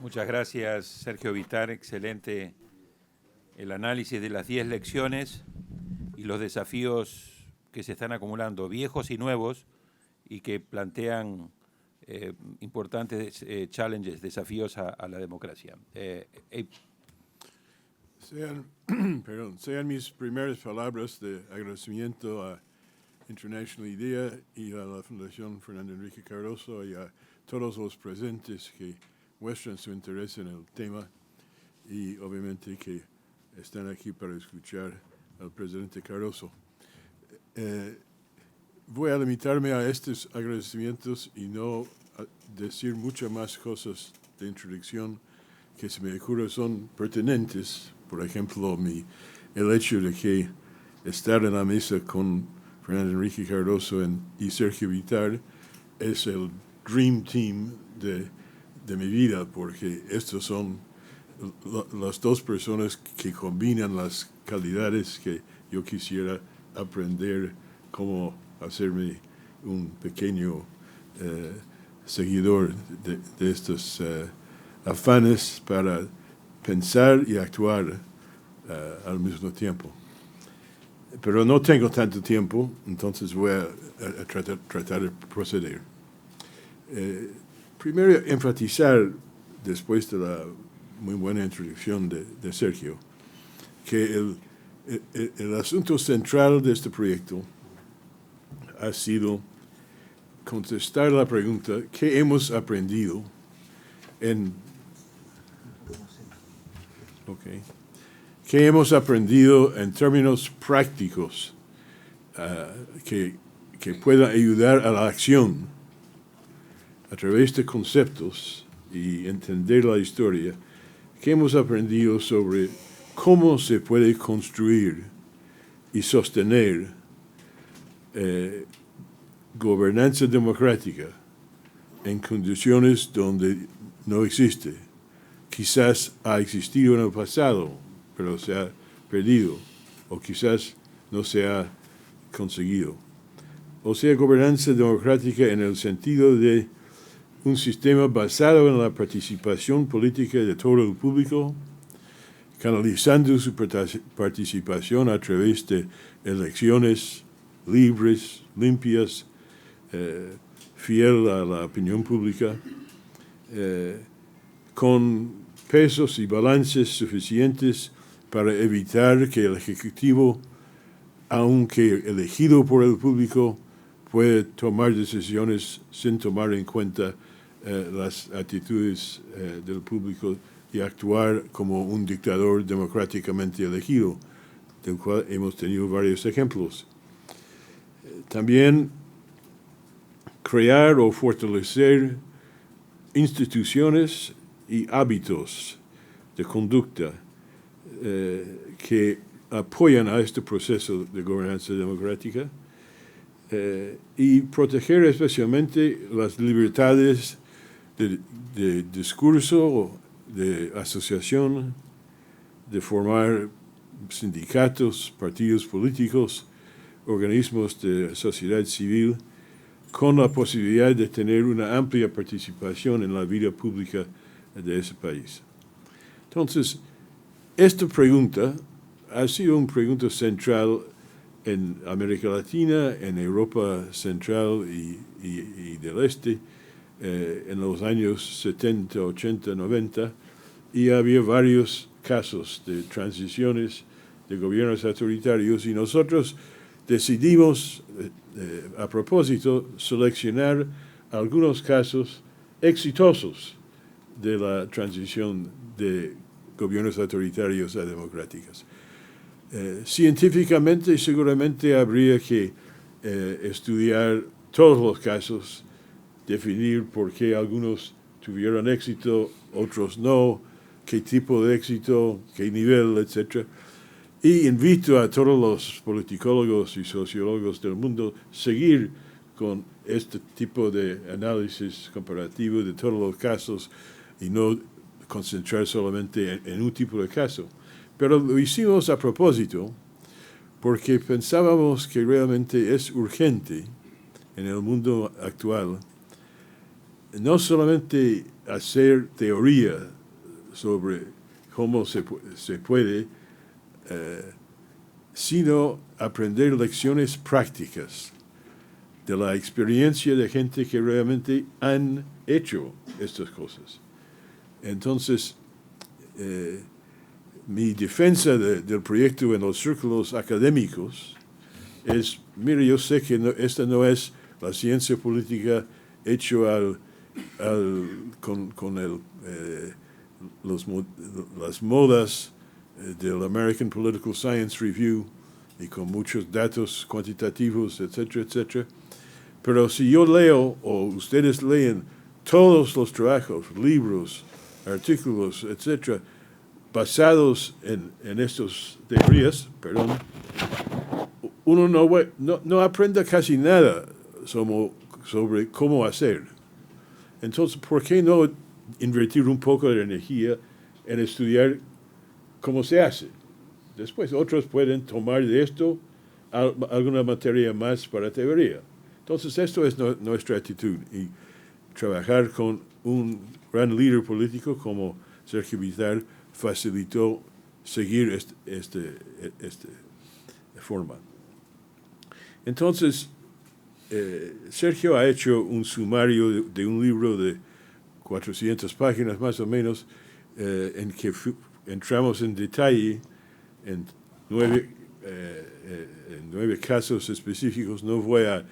Muchas gracias, Sergio Vitar. Excelente el análisis de las 10 lecciones y los desafíos que se están acumulando, viejos y nuevos, y que plantean importantes challenges, desafíos a la democracia. Sean mis primeras palabras de agradecimiento a International IDEA y a la Fundación Fernando Henrique Cardoso y a todos los presentes que muestran su interés en el tema y obviamente que están aquí para escuchar al presidente Cardoso. Voy a limitarme a estos agradecimientos y no a decir muchas más cosas de introducción que se me ocurre son pertinentes. Por ejemplo, el hecho de que estar en la mesa con Fernando Henrique Cardoso y Sergio Vitar es el dream team de mi vida, porque estos son las dos personas que combinan las calidades que yo quisiera aprender cómo hacerme un pequeño seguidor de estos afanes para pensar y actuar al mismo tiempo. Pero no tengo tanto tiempo, entonces voy a tratar de proceder. Primero, enfatizar, después de la muy buena introducción de Sergio, que el asunto central de este proyecto ha sido contestar la pregunta ¿qué hemos aprendido ¿qué hemos aprendido en términos prácticos que puedan ayudar a la acción a través de conceptos y entender la historia? ¿Qué hemos aprendido sobre cómo se puede construir y sostener gobernanza democrática en condiciones donde no existe? Quizás ha existido en el pasado, pero se ha perdido, o quizás no se ha conseguido. O sea, gobernanza democrática en el sentido de un sistema basado en la participación política de todo el público, canalizando su participación a través de elecciones libres, limpias, fiel a la opinión pública, con pesos y balances suficientes para evitar que el Ejecutivo, aunque elegido por el público, puede tomar decisiones sin tomar en cuenta las actitudes del público y actuar como un dictador democráticamente elegido, del cual hemos tenido varios ejemplos. También crear o fortalecer instituciones y hábitos de conducta que apoyan a este proceso de gobernanza democrática y proteger especialmente las libertades de discurso, de asociación, de formar sindicatos, partidos políticos, organismos de sociedad civil, con la posibilidad de tener una amplia participación en la vida pública de ese país. Entonces, esta pregunta ha sido una pregunta central en América Latina, en Europa Central y del Este, en los años 70, 80, 90, y había varios casos de transiciones de gobiernos autoritarios, y nosotros decidimos, a propósito, seleccionar algunos casos exitosos de la transición de gobiernos autoritarios a democráticos. Científicamente, seguramente habría que estudiar todos los casos, definir por qué algunos tuvieron éxito, otros no, qué tipo de éxito, qué nivel, etc. Y invito a todos los politicólogos y sociólogos del mundo a seguir con este tipo de análisis comparativo de todos los casos y no concentrar solamente en un tipo de caso. Pero lo hicimos a propósito porque pensábamos que realmente es urgente en el mundo actual no solamente hacer teoría sobre cómo se puede, sino aprender lecciones prácticas de la experiencia de gente que realmente han hecho estas cosas. Entonces, mi defensa del proyecto en los círculos académicos es, mire, yo sé que esta no es la ciencia política hecho con las modas del American Political Science Review y con muchos datos cuantitativos, etcétera, etcétera. Pero si yo leo o ustedes leen todos los trabajos, libros, artículos, etcétera, basados en estas teorías, uno no aprende casi nada sobre cómo hacer. Entonces, ¿por qué no invertir un poco de energía en estudiar cómo se hace? Después otros pueden tomar de esto alguna materia más para teoría. Entonces, esto es nuestra actitud. Y trabajar con un gran líder político como Sergio Vitar facilitó seguir esta forma. Entonces, Sergio ha hecho un sumario de un libro de 400 páginas más o menos, en que entramos en detalle en 9 casos específicos. No voy a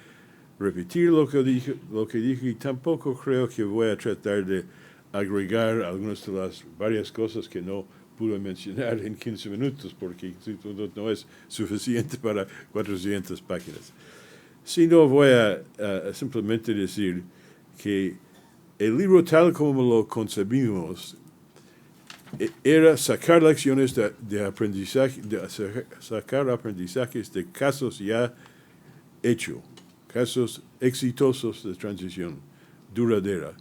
repetir lo que dije y tampoco creo que voy a tratar de agregar algunas de las varias cosas que no pude mencionar en 15 minutos porque no es suficiente para 400 páginas. Sino voy a simplemente decir que el libro tal como lo concebimos era sacar lecciones de aprendizaje, sacar aprendizajes de casos ya hechos, casos exitosos de transición duradera.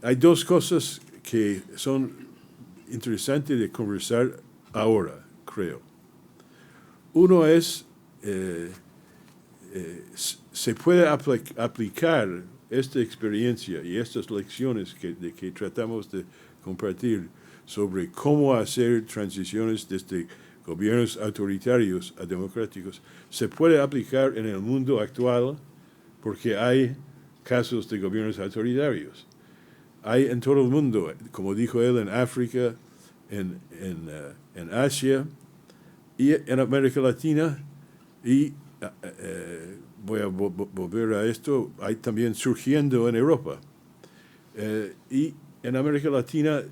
Hay dos cosas que son interesantes de conversar ahora, creo. Uno es, se puede aplicar esta experiencia y estas lecciones de que tratamos de compartir sobre cómo hacer transiciones desde gobiernos autoritarios a democráticos, se puede aplicar en el mundo actual porque hay casos de gobiernos autoritarios. Hay en todo el mundo, como dijo él, en África, en Asia y en América Latina, y voy a volver a esto, hay también surgiendo en Europa. Y en América Latina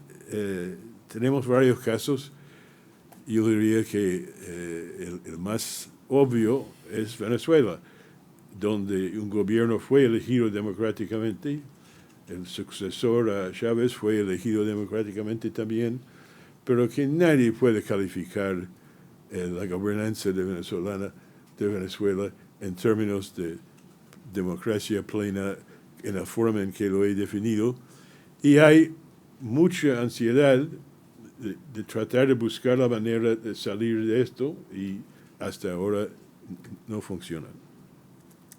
tenemos varios casos. Yo diría que el más obvio es Venezuela, donde un gobierno fue elegido democráticamente, el sucesor a Chávez fue elegido democráticamente también, pero que nadie puede calificar la gobernanza de Venezuela en términos de democracia plena en la forma en que lo he definido. Y hay mucha ansiedad de tratar de buscar la manera de salir de esto y hasta ahora no funciona.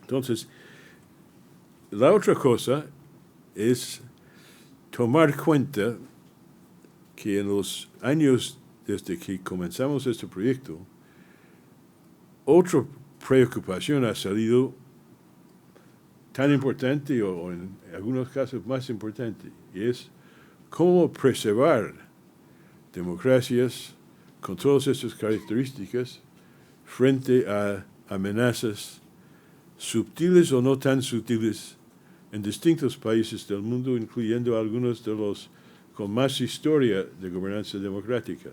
Entonces, la otra cosa es tomar cuenta que en los años desde que comenzamos este proyecto, otra preocupación ha salido tan importante o en algunos casos más importante, y es cómo preservar democracias con todas estas características frente a amenazas sutiles o no tan sutiles en distintos países del mundo, incluyendo algunos de los con más historia de gobernanza democrática.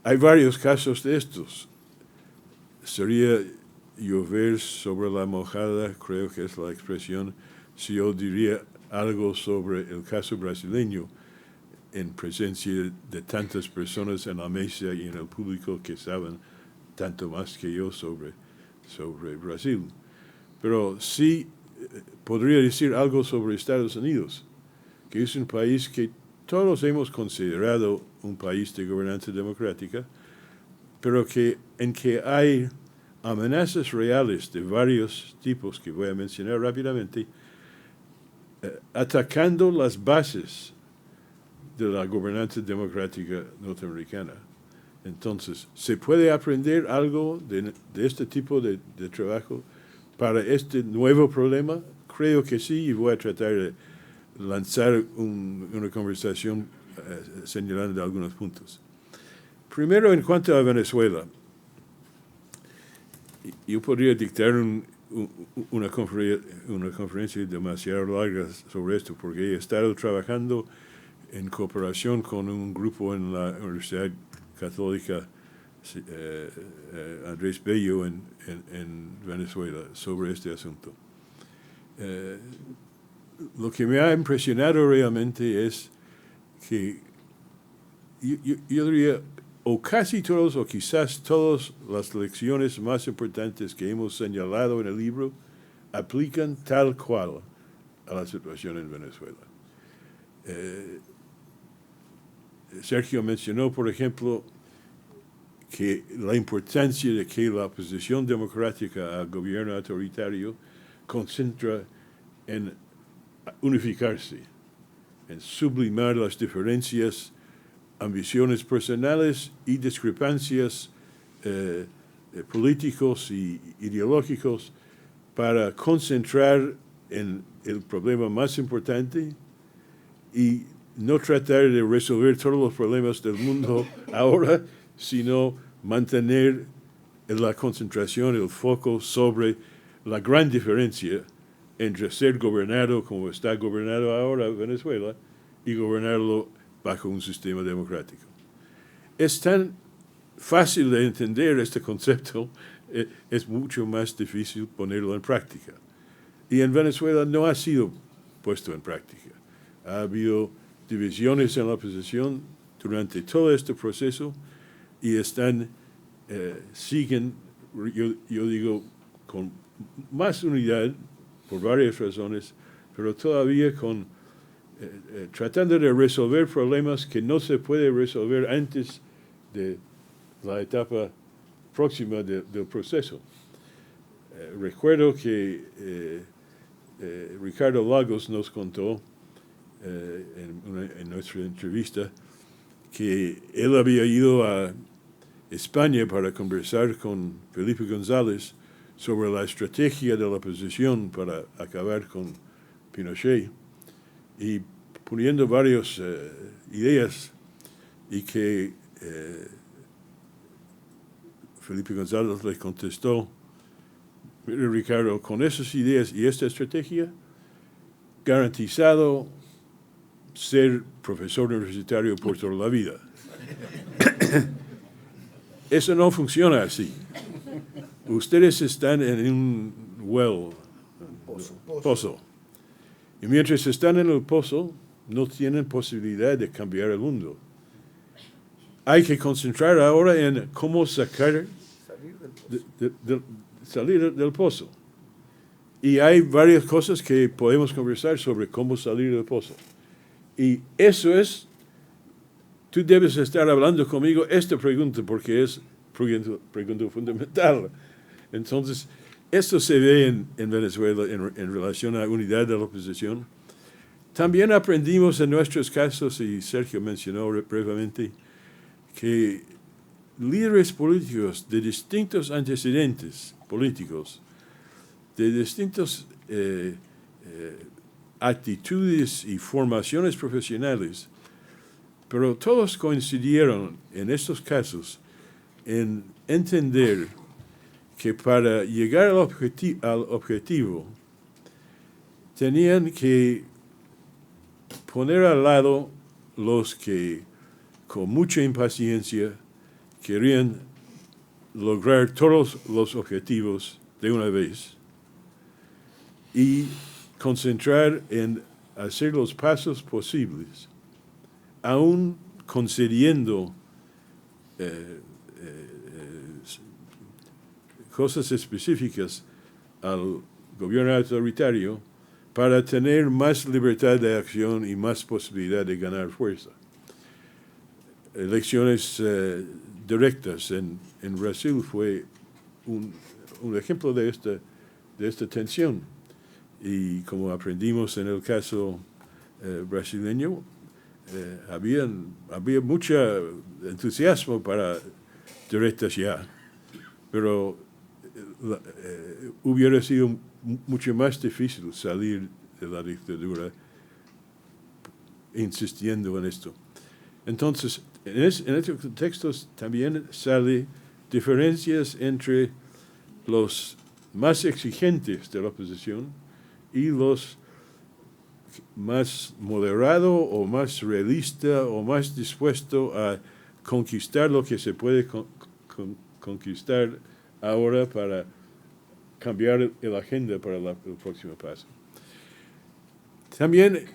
Hay varios casos de estos. Sería llover sobre la mojada, creo que es la expresión, si yo diría algo sobre el caso brasileño en presencia de tantas personas en la mesa y en el público que saben tanto más que yo sobre Brasil. Pero sí podría decir algo sobre Estados Unidos, que es un país que todos hemos considerado un país de gobernanza democrática, pero en que hay amenazas reales de varios tipos que voy a mencionar rápidamente, atacando las bases de la gobernanza democrática norteamericana. Entonces, ¿se puede aprender algo de este tipo de trabajo para este nuevo problema? Creo que sí, y voy a tratar de lanzar una conversación señalando algunos puntos. Primero, en cuanto a Venezuela, yo podría dictar una conferencia demasiado larga sobre esto, porque he estado trabajando en cooperación con un grupo en la Universidad Católica Andrés Bello en Venezuela sobre este asunto. Lo que me ha impresionado realmente es que yo diría, o casi todos, o quizás todas las lecciones más importantes que hemos señalado en el libro aplican tal cual a la situación en Venezuela. Sergio mencionó, por ejemplo, que la importancia de que la oposición democrática al gobierno autoritario concentra en unificarse, en sublimar las diferencias, ambiciones personales y discrepancias políticos y ideológicos para concentrar en el problema más importante y no tratar de resolver todos los problemas del mundo ahora, sino mantener la concentración, el foco sobre la gran diferencia entre ser gobernado como está gobernado ahora Venezuela y gobernarlo bajo un sistema democrático. Es tan fácil de entender este concepto, es mucho más difícil ponerlo en práctica. Y en Venezuela no ha sido puesto en práctica. Ha habido divisiones en la oposición durante todo este proceso y siguen, yo digo, con más unidad por varias razones, pero todavía tratando de resolver problemas que no se puede resolver antes de la etapa próxima del proceso. Recuerdo que Ricardo Lagos nos contó en nuestra entrevista que él había ido a España para conversar con Felipe González sobre la estrategia de la oposición para acabar con Pinochet y poniendo varias ideas y que Felipe González le contestó: mire, Ricardo, con esas ideas y esta estrategia, garantizado ser profesor universitario por toda la vida. Eso no funciona así. Ustedes están en un pozo. Y mientras están en el pozo, no tienen posibilidad de cambiar el mundo. Hay que concentrar ahora en cómo salir del pozo. Y hay varias cosas que podemos conversar sobre cómo salir del pozo. Y eso es, tú debes estar hablando conmigo esta pregunta porque es pregunta fundamental. Entonces, esto se ve en Venezuela en relación a la unidad de la oposición. También aprendimos en nuestros casos, y Sergio mencionó brevemente, que líderes políticos de distintos antecedentes políticos, de distintas actitudes y formaciones profesionales, pero todos coincidieron en estos casos en entender que para llegar al objetivo tenían que poner al lado los que con mucha impaciencia querían lograr todos los objetivos de una vez y concentrar en hacer los pasos posibles, aún concediendo cosas específicas al gobierno autoritario para tener más libertad de acción y más posibilidad de ganar fuerza. Elecciones directas en Brasil fue un ejemplo de esta tensión. Y como aprendimos en el caso brasileño, había mucho entusiasmo para derechas ya, pero hubiera sido mucho más difícil salir de la dictadura insistiendo en esto. Entonces, en estos contextos también salen diferencias entre los más exigentes de la oposición y los más moderado o más realista o más dispuesto a conquistar lo que se puede conquistar ahora para cambiar la agenda para el próximo paso. También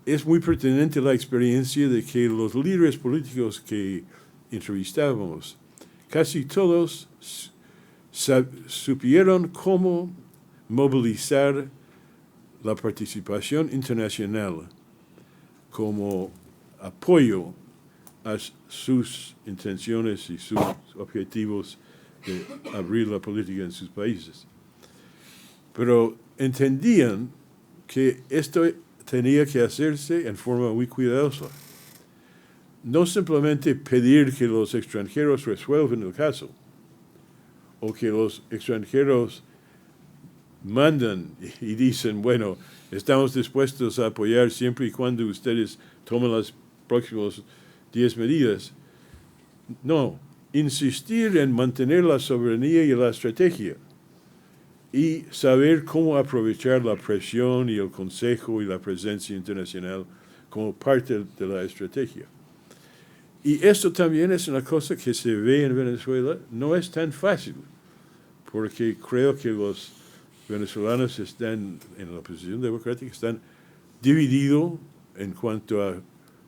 es muy pertinente la experiencia de que los líderes políticos que entrevistábamos, casi todos supieron cómo movilizar la participación internacional como apoyo a sus intenciones y sus objetivos de abrir la política en sus países. Pero entendían que esto tenía que hacerse en forma muy cuidadosa. No simplemente pedir que los extranjeros resuelvan el caso, o que los extranjeros mandan y dicen, bueno, estamos dispuestos a apoyar siempre y cuando ustedes tomen las próximas 10 medidas. No, insistir en mantener la soberanía y la estrategia y saber cómo aprovechar la presión y el consejo y la presencia internacional como parte de la estrategia. Y esto también es una cosa que se ve en Venezuela, no es tan fácil, porque creo que los venezolanos están, en la oposición democrática, están divididos en cuanto a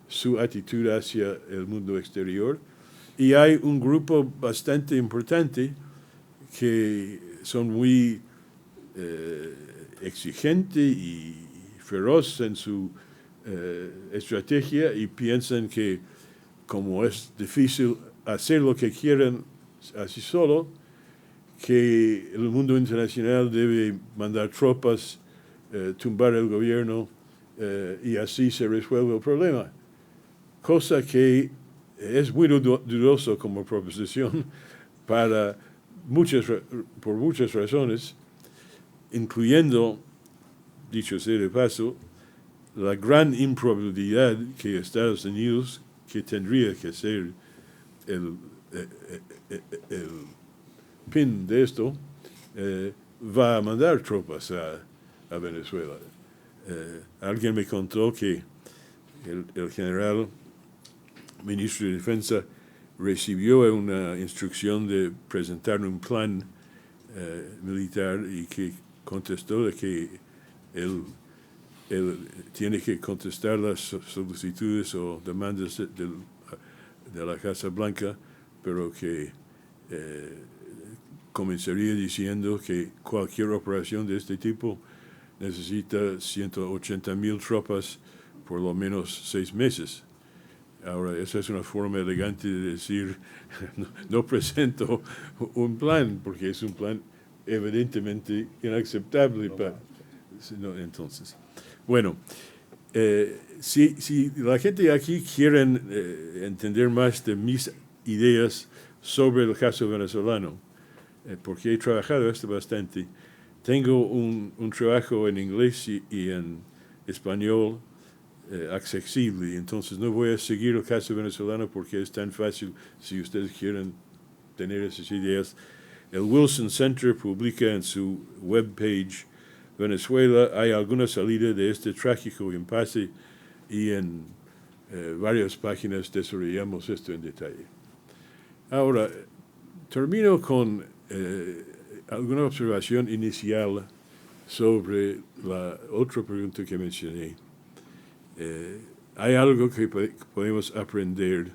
su actitud hacia el mundo exterior, y hay un grupo bastante importante que son muy exigente y feroz en su estrategia y piensan que como es difícil hacer lo que quieren así solo, que el mundo internacional debe mandar tropas, tumbar el gobierno y así se resuelve el problema. Cosa que es muy dudoso como proposición por muchas razones, incluyendo, dicho sea de paso, la gran improbabilidad que Estados Unidos, que tendría que ser el fin de esto, va a mandar tropas a Venezuela. Alguien me contó que el general ministro de Defensa recibió una instrucción de presentar un plan militar y que contestó de que él tiene que contestar las solicitudes o demandas de la Casa Blanca, pero que comenzaría diciendo que cualquier operación de este tipo necesita 180,000 tropas por lo menos 6 meses. Ahora, esa es una forma elegante de decir, no presento un plan, porque es un plan evidentemente inaceptable. Entonces, bueno, si la gente aquí quiere entender más de mis ideas sobre el caso venezolano, porque he trabajado esto bastante, tengo un trabajo en inglés y en español accesible, entonces no voy a seguir el caso venezolano porque es tan fácil si ustedes quieren tener esas ideas. El Wilson Center publica en su webpage Venezuela, hay alguna salida de este trágico impasse y en varias páginas desarrollamos esto en detalle. Ahora, termino con alguna observación inicial sobre la otra pregunta que mencioné. Hay algo que podemos aprender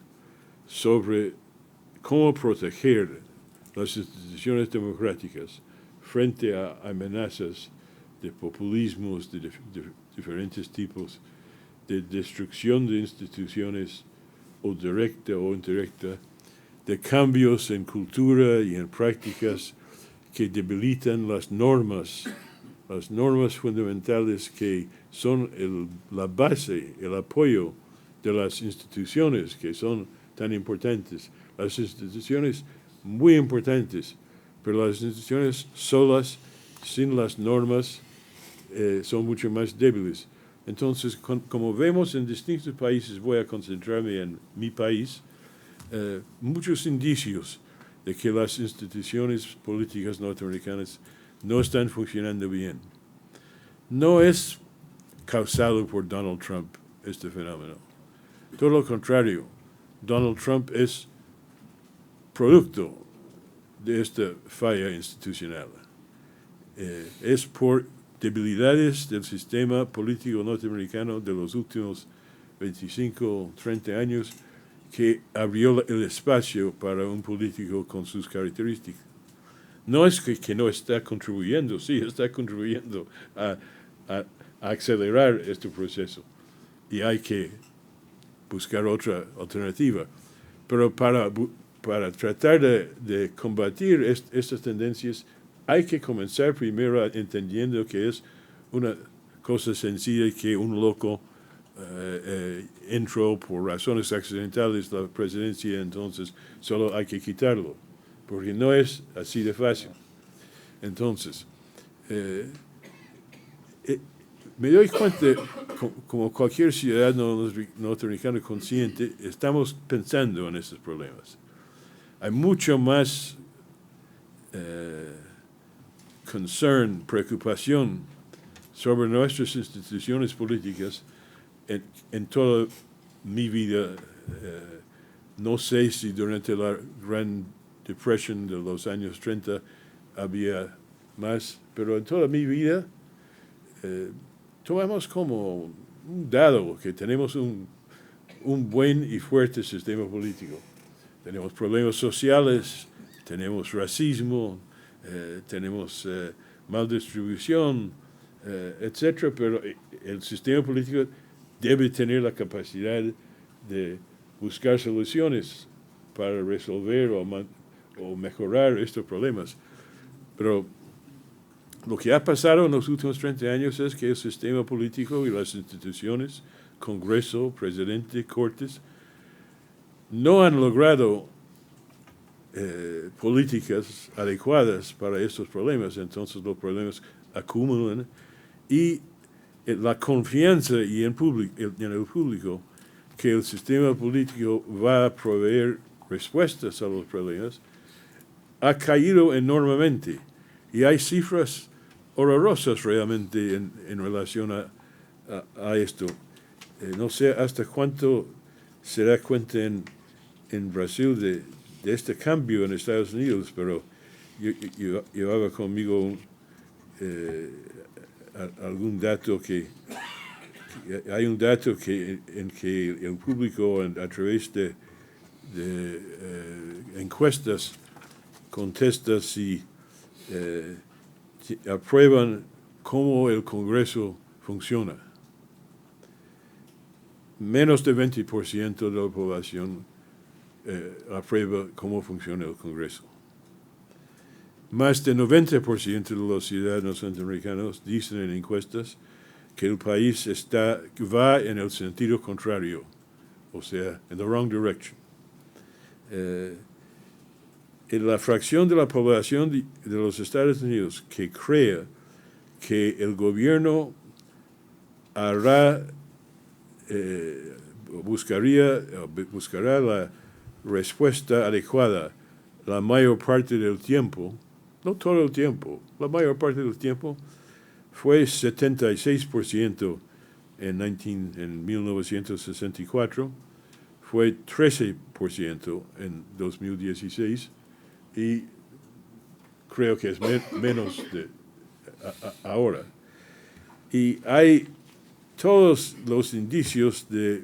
sobre cómo proteger las instituciones democráticas frente a amenazas de populismos de diferentes tipos, de destrucción de instituciones o directa o indirecta, de cambios en cultura y en prácticas que debilitan las normas fundamentales que son la base, el apoyo de las instituciones que son tan importantes. Las instituciones muy importantes, pero las instituciones solas, sin las normas, son mucho más débiles. Entonces, como vemos en distintos países, voy a concentrarme en mi país, muchos indicios de que las instituciones políticas norteamericanas no están funcionando bien. No es causado por Donald Trump este fenómeno. Todo lo contrario, Donald Trump es producto de esta falla institucional. Es por debilidades del sistema político norteamericano de los últimos 25, 30 años que abrió el espacio para un político con sus características. No es que no está contribuyendo, sí, está contribuyendo a acelerar este proceso y hay que buscar otra alternativa. Pero para tratar de combatir estas tendencias hay que comenzar primero entendiendo que es una cosa sencilla que un loco entró por razones accidentales la presidencia, entonces solo hay que quitarlo, porque no es así de fácil. Entonces, me doy cuenta, como cualquier ciudadano norteamericano consciente, estamos pensando en estos problemas. Hay mucho más concern, preocupación sobre nuestras instituciones políticas en toda mi vida. No sé si durante la Gran Depression de los años 30 había más, pero en toda mi vida tomamos como un dado que tenemos un buen y fuerte sistema político. Tenemos problemas sociales, tenemos racismo, tenemos maldistribución, etc. Pero el sistema político debe tener la capacidad de buscar soluciones para resolver o mejorar estos problemas. Pero lo que ha pasado en los últimos 30 años es que el sistema político y las instituciones, Congreso, presidente, Cortes, no han logrado políticas adecuadas para estos problemas. Entonces los problemas acumulan y la confianza en el público que el sistema político va a proveer respuestas a los problemas ha caído enormemente. Y hay cifras horrorosas realmente en relación a esto. No sé hasta cuánto se da cuenta en Brasil de este cambio en Estados Unidos, pero yo llevaba conmigo algún dato hay un dato en que el público a través de encuestas contesta si aprueban cómo el Congreso funciona. Menos de 20% de la población aprueba cómo funciona el Congreso. Más del 90% de los ciudadanos norteamericanos dicen en encuestas que el país va en el sentido contrario, o sea, en the wrong direction. En la fracción de la población de los Estados Unidos que crea que el gobierno buscará la respuesta adecuada la mayor parte del tiempo, no todo el tiempo, la mayor parte del tiempo, fue 76% en 1964, fue 13% en 2016 y creo que es menos de ahora. Y hay todos los indicios de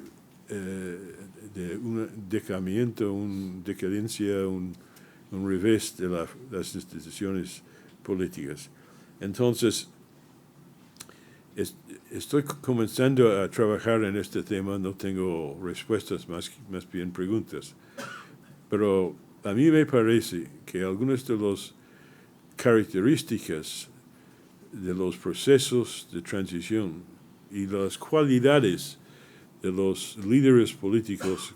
un decaimiento, una decadencia, un revés de las instituciones políticas. Entonces, estoy comenzando a trabajar en este tema, no tengo respuestas, más bien preguntas. Pero a mí me parece que algunas de las características de los procesos de transición y las cualidades de los líderes políticos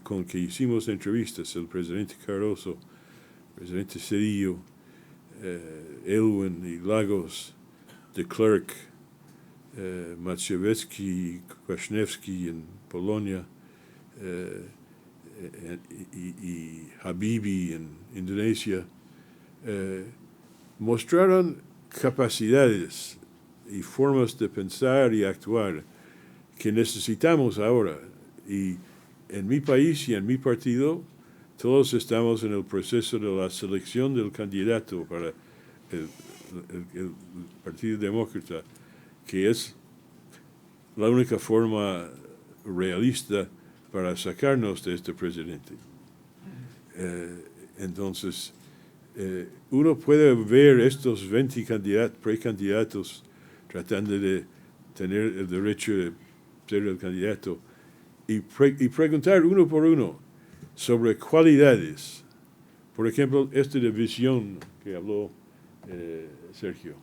con que hicimos entrevistas, el presidente Cardoso, el presidente Cedillo, Elwin y Lagos, de Klerk, Maciejewski y Kwasniewski en Polonia, y Habibi en Indonesia, mostraron capacidades y formas de pensar y actuar que necesitamos ahora. Y en mi país y en mi partido, todos estamos en el proceso de la selección del candidato para el Partido Demócrata, que es la única forma realista para sacarnos de este presidente. Entonces, uno puede ver estos 20 precandidatos tratando de tener el derecho de ser el candidato y preguntar uno por uno sobre cualidades. Por ejemplo, de visión que habló Sergio.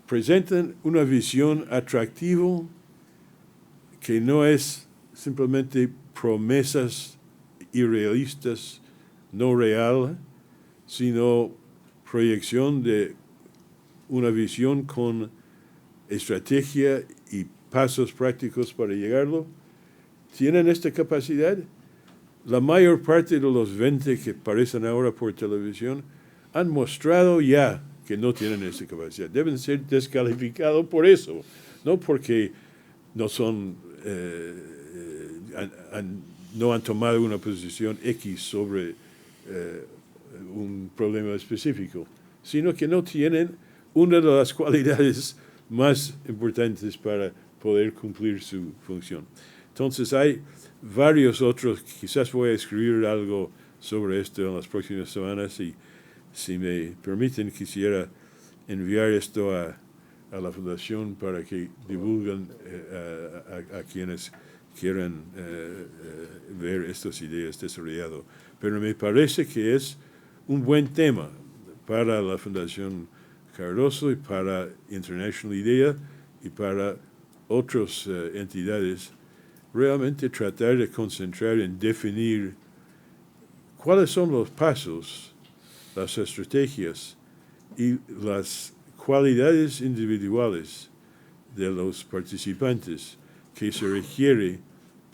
Presentan una visión atractiva que no es simplemente promesas irrealistas, no real, sino proyección de una visión con estrategia y pasos prácticos para llegarlo. ¿Tienen esta capacidad? La mayor parte de los 20 que aparecen ahora por televisión han mostrado ya que no tienen esta capacidad. Deben ser descalificados por eso, no porque no son, no han tomado una posición X sobre un problema específico, sino que no tienen una de las cualidades más importantes para poder cumplir su función. Entonces hay varios otros, quizás voy a escribir algo sobre esto en las próximas semanas y si me permiten quisiera enviar esto a la Fundación para que divulguen a quienes quieran ver estas ideas desarrolladas. Pero me parece que es un buen tema para la Fundación Cardoso y para International IDEA y para otras entidades, realmente tratar de concentrar en definir cuáles son los pasos, las estrategias y las cualidades individuales de los participantes que se requiere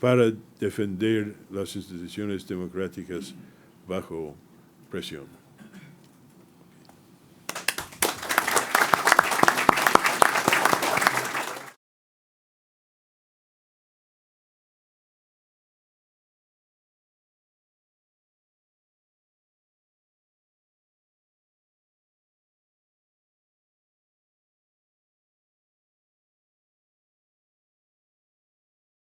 para defender las instituciones democráticas bajo presión.